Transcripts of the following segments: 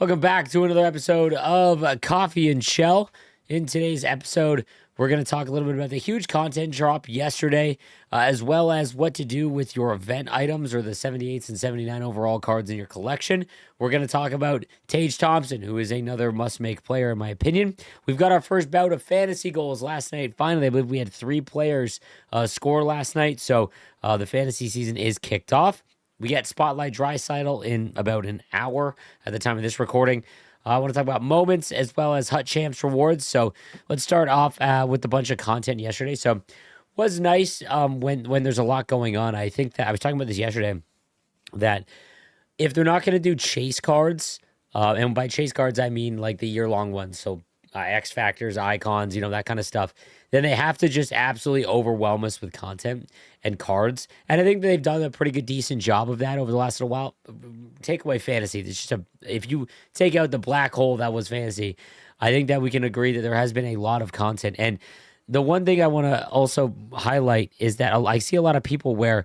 Welcome back to another episode of Coffee and Chel. In today's episode, we're going to talk a little bit about the huge content drop yesterday, as well as what to do with your event items or the 78s and 79 overall cards in your collection. We're going to talk about Tage Thompson, who is another must-make player, in my opinion. We've got our first bout of fantasy goals last night. Finally, I believe we had 3 players score last night, so the fantasy season is kicked off. We get Spotlight Dreisaitl in about an hour at the time of this recording. I want to talk about moments as well as Hut Champs rewards. So let's start off with a bunch of content yesterday. So was nice when there's a lot going on. I think that I was talking about this yesterday, that if they're not going to do chase cards, and by chase cards I mean like the year-long ones, so X Factors, icons, that kind of stuff, then they have to just absolutely overwhelm us with content and cards. And I think they've done a pretty good, decent job of that over the last little while. Take away fantasy. It's just if you take out the black hole that was fantasy, I think that we can agree that there has been a lot of content. And the one thing I want to also highlight is that I see a lot of people where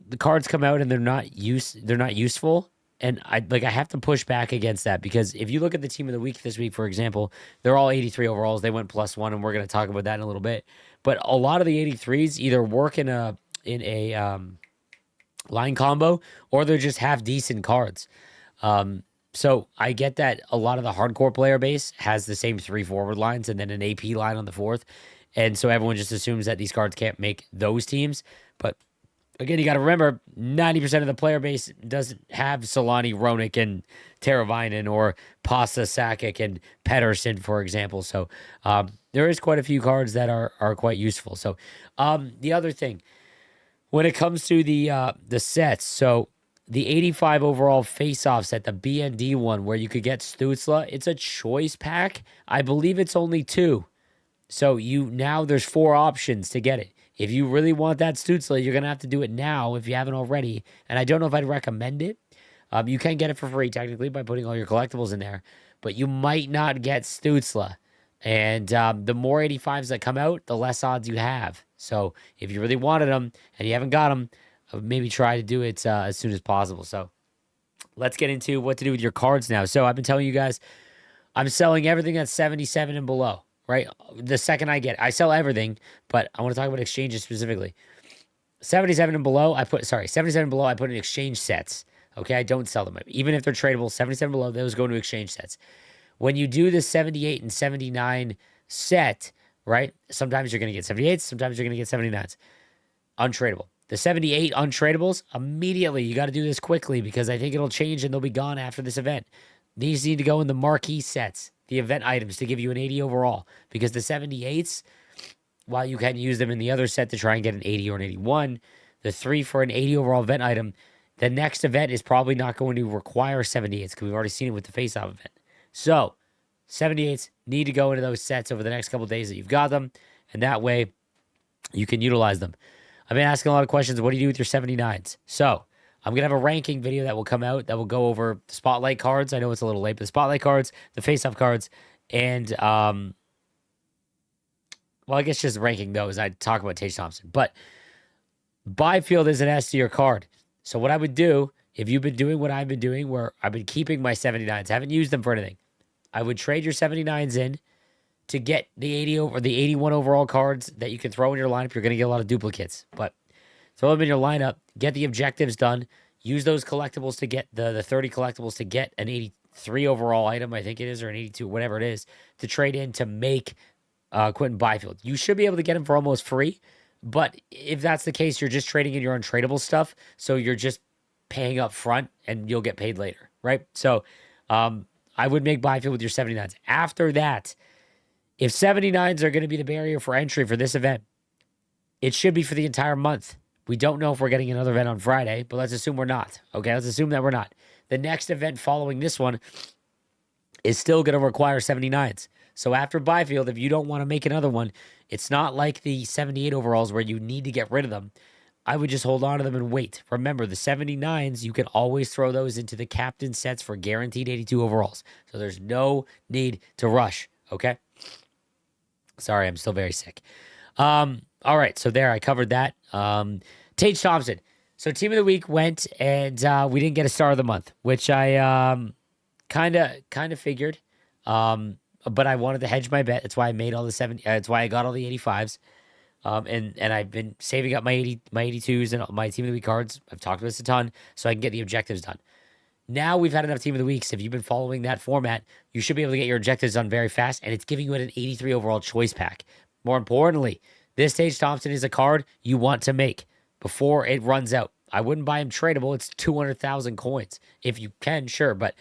the cards come out and they're not useful. And I have to push back against that, because if you look at the team of the week this week, for example, they're all 83 overalls. They went +1, and we're going to talk about that in a little bit. But a lot of the 83s either work in a line combo, or they're just half decent cards. So I get that a lot of the hardcore player base has the same 3 forward lines and then an AP line on the 4th. And so everyone just assumes that these cards can't make those teams. But again, you got to remember, 90% of the player base doesn't have Solani, Ronick, and Teravainen, or Pasta, Sakic, and Pedersen, for example. So there is quite a few cards that are quite useful. So the other thing, when it comes to the sets, so the 85 overall face-off set, the BND one, where you could get Stützle, it's a choice pack. I believe it's only 2. So now there's 4 options to get it. If you really want that Stützle, you're going to have to do it now if you haven't already. And I don't know if I'd recommend it. You can get it for free, technically, by putting all your collectibles in there. But you might not get Stützle. And the more 85s that come out, the less odds you have. So if you really wanted them and you haven't got them, maybe try to do it as soon as possible. So let's get into what to do with your cards now. So I've been telling you guys, I'm selling everything that's 77 and below. Right? The second I sell everything, but I want to talk about exchanges specifically. 77 and below, I put in exchange sets. Okay, I don't sell them. Even if they're tradable, 77 below, those go into exchange sets. When you do the 78 and 79 set, right? Sometimes you're going to get 78s, sometimes you're going to get 79s. Untradeable. The 78 untradables, immediately, you got to do this quickly, because I think it'll change and they'll be gone after this event. These need to go in the marquee sets, the event items, to give you an 80 overall, because the 78s, while you can use them in the other set to try and get an 80 or an 81, the 3 for an 80 overall event item, the next event is probably not going to require 78s, because we've already seen it with the face-off event. So 78s need to go into those sets over the next couple of days that you've got them, and that way you can utilize them. I've been asking a lot of questions. What do you do with your 79s? So I'm going to have a ranking video that will come out that will go over the spotlight cards. I know it's a little late, but the spotlight cards, the face-off cards, and, I guess just ranking those. I talk about Tage Thompson. But Byfield is an S to your card. So what I would do, if you've been doing what I've been doing, where I've been keeping my 79s, haven't used them for anything, I would trade your 79s in to get the 80 or the 81 overall cards that you can throw in your lineup. You're going to get a lot of duplicates, but throw them in your lineup, get the objectives done, use those collectibles to get the 30 collectibles to get an 83 overall item, I think it is, or an 82, whatever it is, to trade in to make Quentin Byfield. You should be able to get him for almost free, but if that's the case, you're just trading in your untradable stuff, so you're just paying up front and you'll get paid later, right? So I would make Byfield with your 79s. After that, if 79s are going to be the barrier for entry for this event, it should be for the entire month. We don't know if we're getting another event on Friday, but let's assume we're not. Okay, let's assume that we're not. The next event following this one is still going to require 79s. So after Byfield, if you don't want to make another one, it's not like the 78 overalls where you need to get rid of them. I would just hold on to them and wait. Remember, the 79s, you can always throw those into the captain sets for guaranteed 82 overalls. So there's no need to rush, okay? Sorry, I'm still very sick. All right, so there, I covered that. Tage Thompson. So team of the week went, and we didn't get a star of the month, which I Kind of figured. But I wanted to hedge my bet. That's why I made all the 70. That's why I got all the 85s. And I've been saving up my 82s and my team of the week cards. I've talked about this a ton, so I can get the objectives done. Now we've had enough team of the weeks. If you've been following that format, you should be able to get your objectives done very fast, and it's giving you an 83 overall choice pack. More importantly, this Tage Thompson is a card you want to make before it runs out. I wouldn't buy him tradable. It's 200,000 coins. If you can, sure, but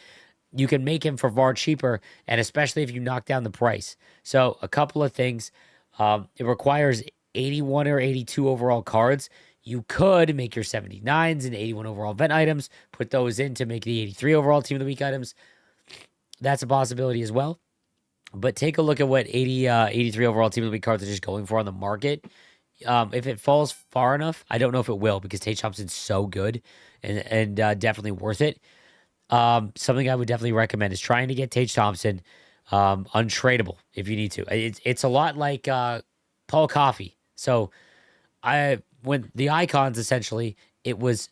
you can make him for far cheaper, and especially if you knock down the price. So a couple of things. It requires 81 or 82 overall cards. You could make your 79s and 81 overall event items, put those in to make the 83 overall team of the week items. That's a possibility as well. But take a look at what 83 overall team of the week cards are just going for on the market. If it falls far enough, I don't know if it will because Tage Thompson's so good and definitely worth it. Something I would definitely recommend is trying to get Tage Thompson untradeable if you need to. It's a lot like Paul Coffey. So when the icons essentially, it was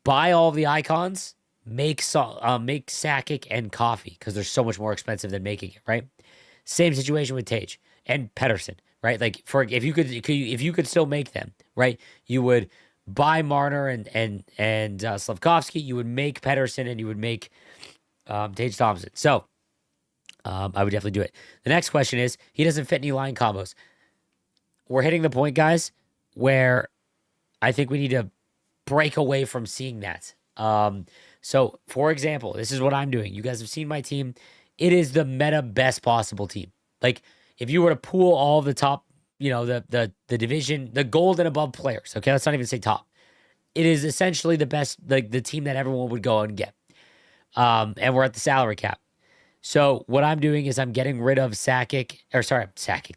buy all of the icons, make Sakic and Coffee because they're so much more expensive than making it, right? Same situation with Tage and Pedersen, right? Like for if you could still make them, right? You would buy Marner and Slavkovsky, you would make Pedersen and you would make Tage Thompson. So I would definitely do it. The next question is he doesn't fit any line combos. We're hitting the point, guys, where I think we need to break away from seeing that. So, for example, this is what I'm doing. You guys have seen my team. It is the meta best possible team. Like, if you were to pool all the top, the division, the gold and above players, okay, let's not even say top. It is essentially the best, like the team that everyone would go and get. And we're at the salary cap. So what I'm doing is I'm getting rid of Sakic.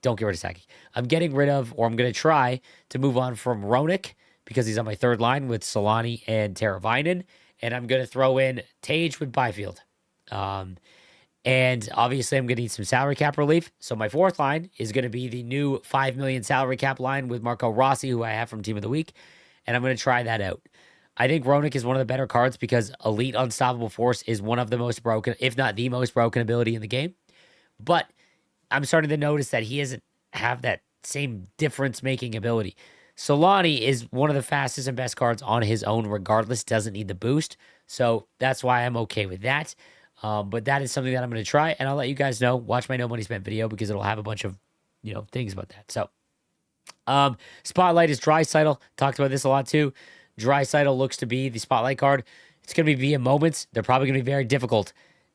Don't get rid of Sakic. I'm getting rid of, or I'm going to try to move on from Roenick because he's on my third line with Solani and Teravainen. And I'm going to throw in Tage with Byfield. And obviously I'm going to need some salary cap relief. So my fourth line is going to be the new 5 million salary cap line with Marco Rossi, who I have from Team of the Week. And I'm going to try that out. I think Roenick is one of the better cards because Elite Unstoppable Force is one of the most broken, if not the most broken ability in the game. But I'm starting to notice that he doesn't have that same difference-making ability. Solani is one of the fastest and best cards on his own regardless, doesn't need the boost. So that's why I'm okay with that. But that is something that I'm going to try, and I'll let you guys know. Watch my No Money Spent video because it'll have a bunch of, things about that. So Spotlight is Draisaitl. Talked about this a lot too. Draisaitl looks to be the spotlight card. It's going to be via moments. They're probably going to be very difficult.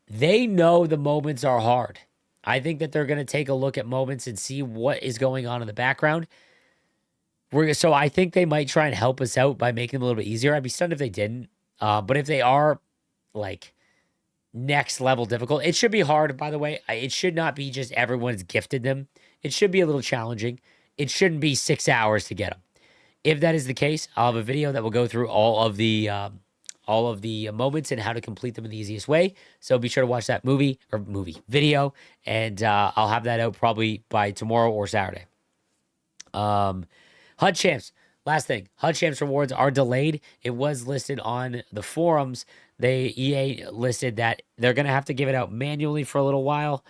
They know the moments are hard. I think that they're going to take a look at moments and see what is going on in the background. So I think they might try and help us out by making them a little bit easier. I'd be stunned if they didn't. But if they are like next level difficult, it should be hard, by the way. It should not be just everyone's gifted them. It should be a little challenging. It shouldn't be 6 hours to get them. If that is the case, I'll have a video that will go through all of the moments and how to complete them in the easiest way. So be sure to watch that video, and I'll have that out probably by tomorrow or Saturday. HUD Champs. Last thing, HUD Champs rewards are delayed. It was listed on the forums. EA listed that they're gonna have to give it out manually for a little while.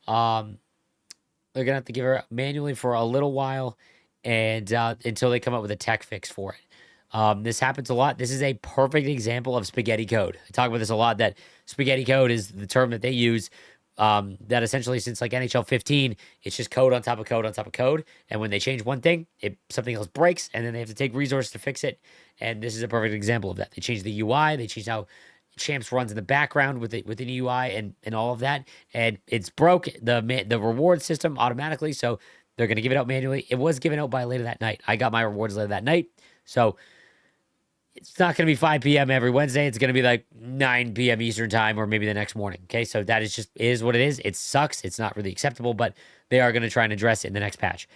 They're gonna have to give it out manually for a little while. And until they come up with a tech fix for it. This happens a lot. This is a perfect example of spaghetti code. I talk about this a lot, that spaghetti code is the term that they use, that essentially since like NHL 15, it's just code on top of code on top of code. And when they change one thing, something else breaks, and then they have to take resources to fix it. And this is a perfect example of that. They changed the UI. They changed how Champs runs in the background within the UI and all of that. And it's broke the reward system automatically. So they're going to give it out manually. It was given out by later that night. I got my rewards later that night. So it's not going to be 5 p.m. every Wednesday. It's going to be like 9 p.m. Eastern time or maybe the next morning. Okay, so that is what it is. It sucks. It's not really acceptable, but they are going to try and address it in the next patch.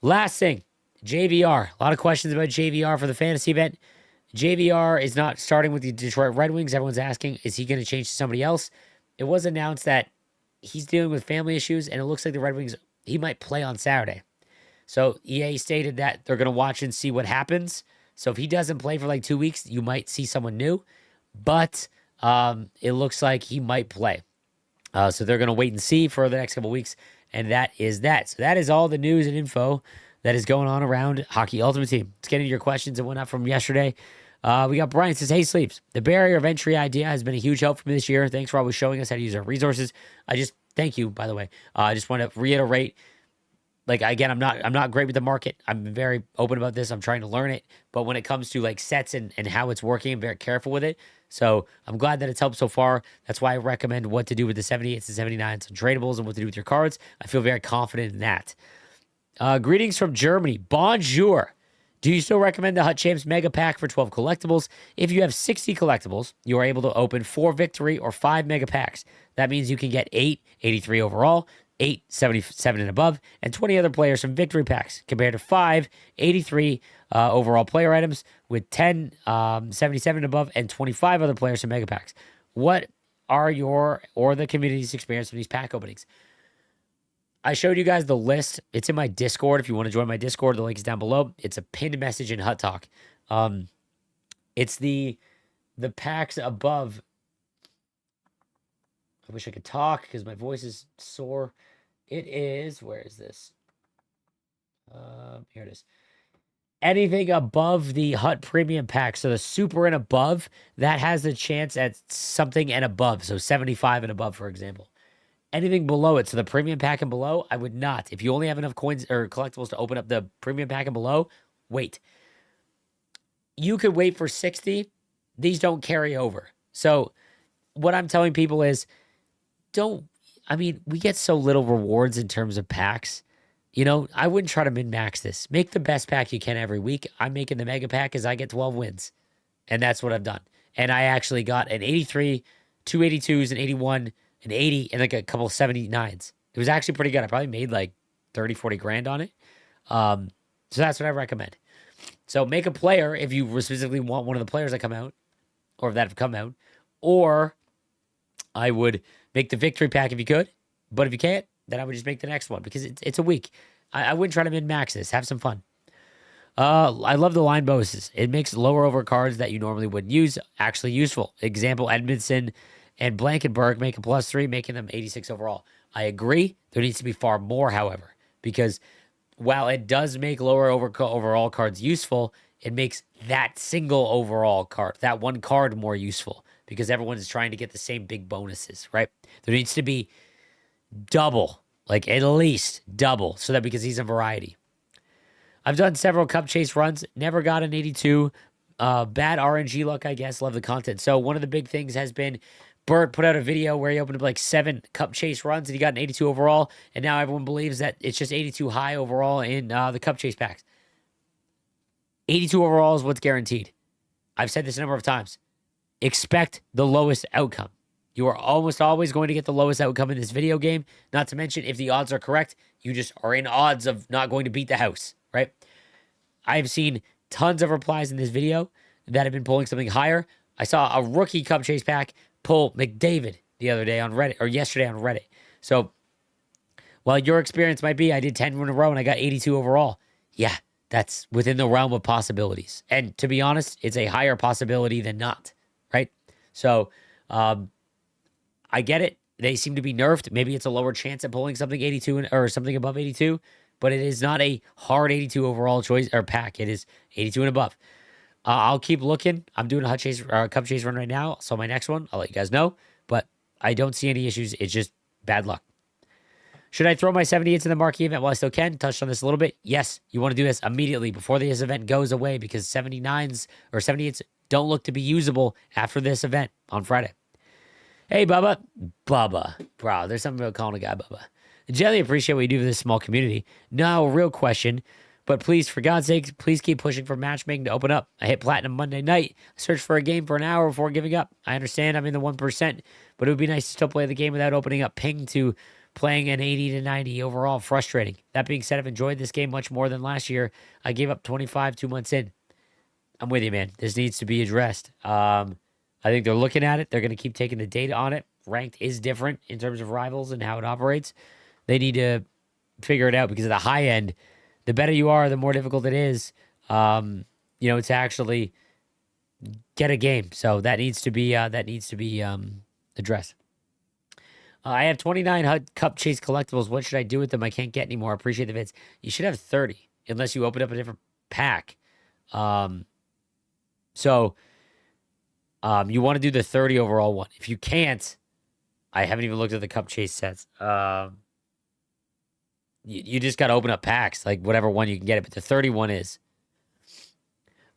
Last thing, JVR. A lot of questions about JVR for the fantasy event. JVR is not starting with the Detroit Red Wings. Everyone's asking, is he going to change to somebody else? It was announced that he's dealing with family issues, and it looks like the Red Wings, he might play on Saturday. So EA stated that they're going to watch and see what happens. So if he doesn't play for like 2 weeks, you might see someone new. But it looks like he might play. So they're going to wait and see for the next couple weeks. And that is that. So that is all the news and info that is going on around Hockey Ultimate Team. Let's get into your questions and whatnot from yesterday. We got Brian says, "Hey, Sleeps. The barrier of entry idea has been a huge help for me this year. Thanks for always showing us how to use our resources." Thank you, by the way. I just want to reiterate, like, again, I'm not great with the market. I'm very open about this. I'm trying to learn it. But when it comes to like sets and how it's working, I'm very careful with it. So I'm glad that it's helped so far. That's why I recommend what to do with the 78s and 79s and tradables and what to do with your cards. I feel very confident in that. Greetings from Germany. Bonjour. Do you still recommend the Hut Champs Mega Pack for 12 collectibles? If you have 60 collectibles, you are able to open 4 victory or 5 Mega Packs. That means you can get 8 83 overall, 8 77 and above, and 20 other players from victory packs, compared to 5 83 overall player items with 10 77 and above, and 25 other players from Mega Packs. What are your or the community's experience from these pack openings? I showed you guys the list. It's in my Discord. If you want to join my Discord, the link is down below. It's a pinned message in Hut Talk. It's the packs above. I wish I could talk because my voice is sore. It is, where is this? Here it is. Anything above the Hut Premium pack, so the super and above, that has a chance at something and above. So 75 and above, for example. Anything below it, so the premium pack and below, I would not. If you only have enough coins or collectibles to open up the premium pack and below, wait. You could wait for 60. These don't carry over. So what I'm telling people is, we get so little rewards in terms of packs. I wouldn't try to min-max this. Make the best pack you can every week. I'm making the mega pack as I get 12 wins. And that's what I've done. And I actually got an 83, 282s, an 81, an 80, and like a couple 79s. It was actually pretty good. I probably made like 30, 40 grand on it. So that's what I recommend. So make a player if you specifically want one of the players that come out, or that have come out. Or I would make the victory pack if you could. But if you can't, then I would just make the next one because it's a week. I wouldn't try to min-max this. Have some fun. I love the line bonuses. It makes lower over cards that you normally wouldn't use actually useful. Example, Edmondson and Blankenberg make a +3, making them 86 overall. I agree. There needs to be far more, however, because while it does make lower overall cards useful, it makes that single overall card, that one card, more useful because everyone is trying to get the same big bonuses, right? There needs to be double, like at least double, so that we can see some variety. I've done several cup chase runs, never got an 82. Bad RNG luck, I guess. Love the content. So one of the big things has been Bert put out a video where he opened up like 7 cup chase runs and he got an 82 overall. And now everyone believes that it's just 82 high overall in the cup chase packs. 82 overall is what's guaranteed. I've said this a number of times. Expect the lowest outcome. You are almost always going to get the lowest outcome in this video game. Not to mention, if the odds are correct, you just are in odds of not going to beat the house, right? I've seen tons of replies in this video that have been pulling something higher. I saw a rookie cup chase pack pull McDavid the other day on Reddit, or yesterday on Reddit. So while your experience might be, I did 10 in a row and I got 82 overall. Yeah, that's within the realm of possibilities. And to be honest, it's a higher possibility than not, right? So I get it. They seem to be nerfed. Maybe it's a lower chance at pulling something 82 or something above 82, but it is not a hard 82 overall choice or pack. It is 82 and above. I'll keep looking. I'm doing a cup chase run right now. So my next one, I'll let you guys know, but I don't see any issues. It's just bad luck. Should I throw my 78s in the marquee event while I still can? Touched on this a little bit. Yes, you want to do this immediately before this event goes away because 79s or 78s don't look to be usable after this event on Friday. Hey, Bubba. Bubba. Bro, there's something about calling a guy Bubba. I generally appreciate what you do for this small community. Now, a real question, but please, for God's sake, please keep pushing for matchmaking to open up. I hit platinum Monday night. I searched for a game for an hour before giving up. I understand I'm in the 1%, but it would be nice to still play the game without opening up ping to playing an 80 to 90 overall. Frustrating. That being said, I've enjoyed this game much more than last year. I gave up 25 2 months in. I'm with you, man. This needs to be addressed. I think they're looking at it. They're going to keep taking the data on it. Ranked is different in terms of rivals and how it operates. They need to figure it out because at the high end, the better you are, the more difficult it is, to actually get a game. So that needs to be addressed. I have 29 Cup Chase collectibles. What should I do with them? I can't get any more. I appreciate the vids. You should have 30 unless you open up a different pack. Um, so you want to do the 30 overall one. If you can't, I haven't even looked at the Cup Chase sets. You just got to open up packs, like whatever one you can get it. But the 31 is.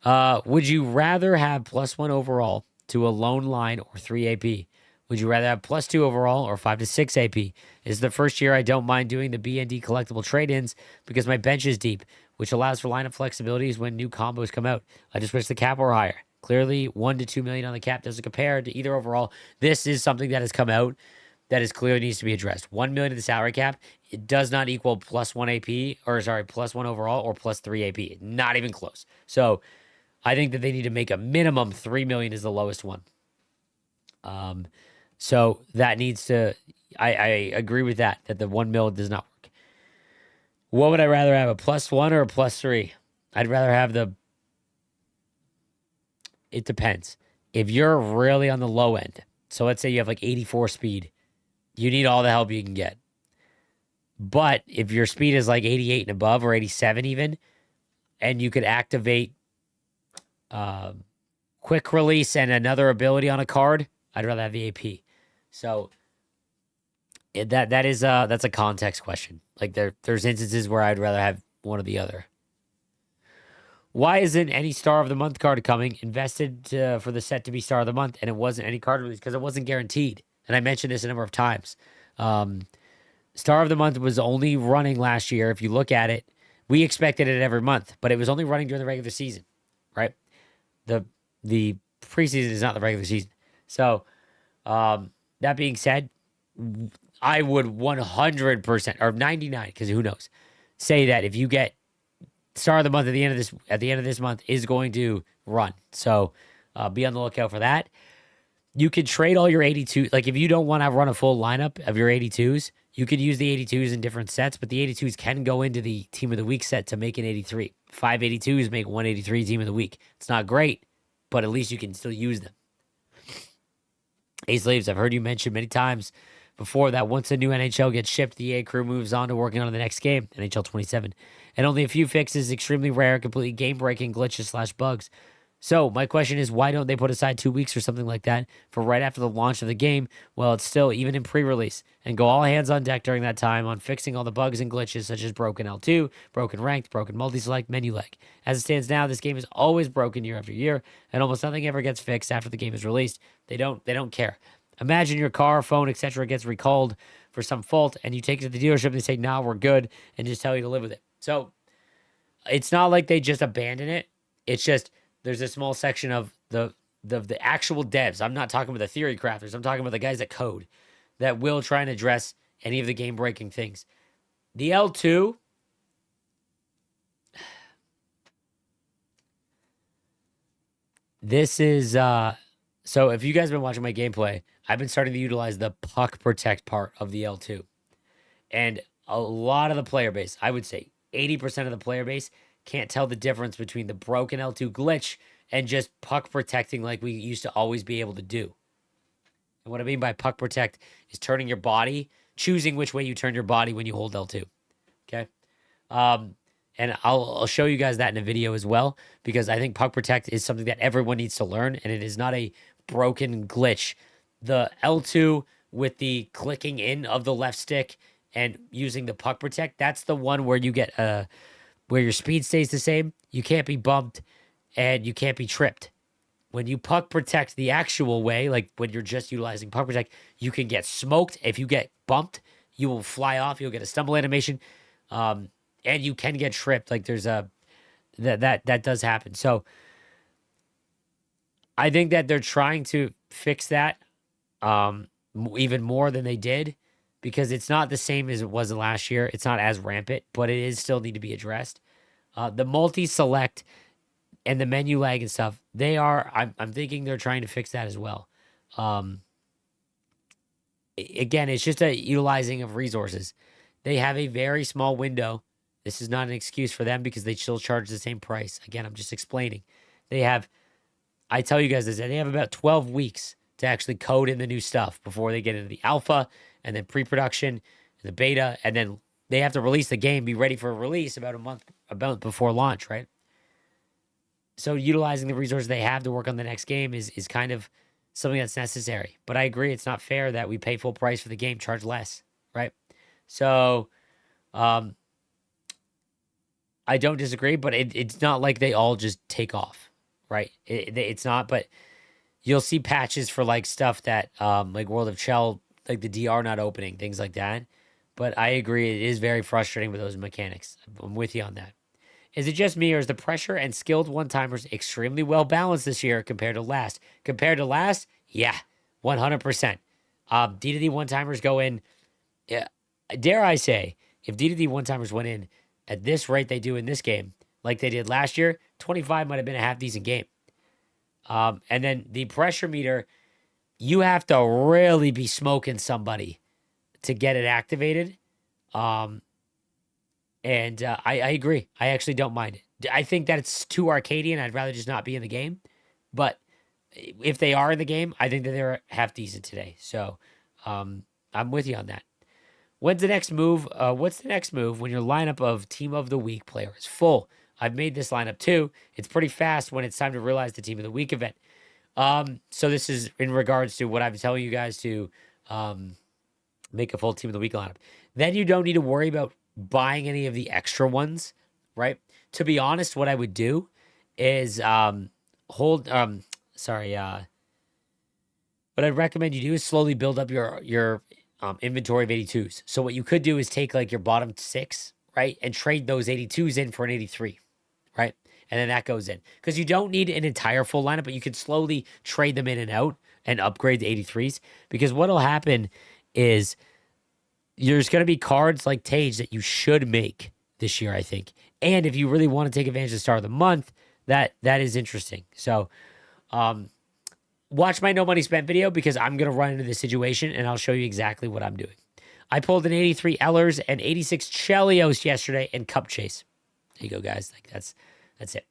Would you rather have +1 overall to a lone line or 3 AP? Would you rather have +2 overall or 5 to 6 AP? This is the first year I don't mind doing the BND collectible trade-ins because my bench is deep, which allows for lineup flexibilities when new combos come out. I just wish the cap were higher. Clearly, 1 to 2 million on the cap doesn't compare to either overall. This is something that has come out that is clearly needs to be addressed. 1 million of the salary cap, it does not equal +1 AP, or sorry, +1 overall or +3 AP. Not even close. So I think that they need to make a minimum 3 million is the lowest one. So that needs to, I agree with that the 1 mil does not work. What would I rather have, a +1 or a +3? I'd rather have it depends. If you're really on the low end, so let's say you have like 84 speed, you need all the help you can get. But if your speed is like 88 and above or 87 even, and you could activate quick release and another ability on a card, I'd rather have the AP. So that's a context question. Like there's instances where I'd rather have one or the other. Why isn't any Star of the Month card coming? Invested for the set to be Star of the Month, and it wasn't any card release because it wasn't guaranteed. And I mentioned this a number of times. Star of the Month was only running last year. If you look at it, we expected it every month, but it was only running during the regular season, right? The preseason is not the regular season. So that being said, I would 100% or 99, because who knows, say that if you get Star of the Month at the end of this month is going to run. So be on the lookout for that. You could trade all your 82. Like if you don't want to run a full lineup of your 82s, you could use the 82s in different sets, but the 82s can go into the Team of the Week set to make an 83. 5 82s make 183 Team of the Week. It's not great, but at least you can still use them. Ace Leaves, I've heard you mention many times before that once a new NHL gets shipped, the EA crew moves on to working on the next game, NHL 27. And only a few fixes, extremely rare, completely game-breaking glitches / bugs. So my question is, why don't they put aside 2 weeks or something like that for right after the launch of the game? Well, it's still even in pre-release, and go all hands on deck during that time on fixing all the bugs and glitches such as broken L2, broken ranked, broken multi-select, menu lag. As it stands now, this game is always broken year after year, and almost nothing ever gets fixed after the game is released. They don't care. Imagine your car, phone, etc. gets recalled for some fault, and you take it to the dealership and they say, "Nah, we're good," and just tell you to live with it. So it's not like they just abandon it. It's just there's a small section of the actual devs. I'm not talking about the theory crafters. I'm talking about the guys that code that will try and address any of the game breaking things. The L2, this is so if you guys have been watching my gameplay, I've been starting to utilize the puck protect part of the L2. And a lot of the player base, I would say 80% of the player base, can't tell the difference between the broken L2 glitch and just puck protecting like we used to always be able to do. And what I mean by puck protect is turning your body, choosing which way you turn your body when you hold L2. Okay. And I'll show you guys that in a video as well, because I think puck protect is something that everyone needs to learn, and it is not a broken glitch. The L2 with the clicking in of the left stick and using the puck protect, that's the one where you get where your speed stays the same. You can't be bumped and you can't be tripped. When you puck protect the actual way, like when you're just utilizing puck protect, you can get smoked. If you get bumped, you will fly off. You'll get a stumble animation, and you can get tripped. Like there's a that does happen. So I think that they're trying to fix that even more than they did, because it's not the same as it was last year. It's not as rampant, but it is still need to be addressed. The multi-select and the menu lag and stuff, I'm thinking they're trying to fix that as well. Again, it's just a utilizing of resources. They have a very small window. This is not an excuse for them because they still charge the same price. Again, I'm just explaining. They have, I tell you guys this, and they have about 12 weeks to actually code in the new stuff before they get into the alpha and then pre-production and the beta, and then they have to release the game, be ready for a release about a month before launch, right? So utilizing the resources they have to work on the next game is kind of something that's necessary. But I agree, it's not fair that we pay full price for the game, charge less, right? So I don't disagree, but it's not like they all just take off, right? It's not, but you'll see patches for like stuff that like World of Chel, like the DR not opening, things like that. But I agree, it is very frustrating with those mechanics. I'm with you on that. Is it just me, or is the pressure and skilled one-timers extremely well balanced this year compared to last? Compared to last, yeah, 100%. D to D one-timers go in, yeah, dare I say, if D to D one-timers went in at this rate they do in this game, like they did last year, 25 might have been a half decent game. And then the pressure meter, you have to really be smoking somebody to get it activated. And I agree. I actually don't mind it. I think that it's too Arcadian. I'd rather just not be in the game. But if they are in the game, I think that they're half decent today. So I'm with you on that. When's the next move? What's the next move when your lineup of Team of the Week player is full? I've made this lineup too. It's pretty fast when it's time to realize the Team of the Week event. So this is in regards to what I'm telling you guys to make a full Team of the Week lineup. Then you don't need to worry about buying any of the extra ones, right? To be honest, what I would do is what I'd recommend you do is slowly build up your inventory of 82s. So what you could do is take like your bottom 6, right, and trade those 82s in for an 83, right? And then that goes in, because you don't need an entire full lineup, but you can slowly trade them in and out and upgrade the 83s. Because what'll happen is there's going to be cards like Tage that you should make this year, I think. And if you really want to take advantage of the start of the month, that is interesting. So watch my no money spent video, because I'm going to run into this situation and I'll show you exactly what I'm doing. I pulled an 83 Ellers and 86 Chelios yesterday in Cup Chase. There you go, guys. Like that's it.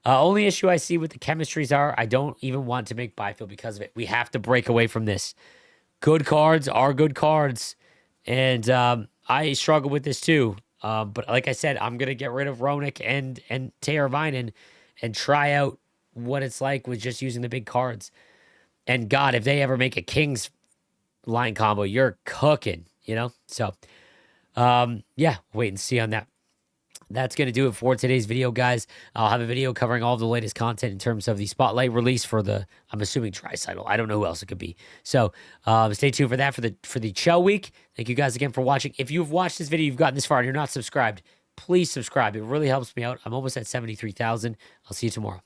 Only issue I see with the chemistries are I don't even want to make Byfield because of it. We have to break away from this. Good cards are good cards. And I struggle with this too. But like I said, I'm going to get rid of Ronick and Taylor Vinen and try out what it's like with just using the big cards. And God, if they ever make a Kings line combo, you're cooking, you know? So, yeah, wait and see on that. That's going to do it for today's video, guys. I'll have a video covering all of the latest content in terms of the Spotlight release for the, I'm assuming, Tricycle. I don't know who else it could be. So stay tuned for that for the Chel week. Thank you guys again for watching. If you've watched this video, you've gotten this far, and you're not subscribed, please subscribe. It really helps me out. I'm almost at 73,000. I'll see you tomorrow.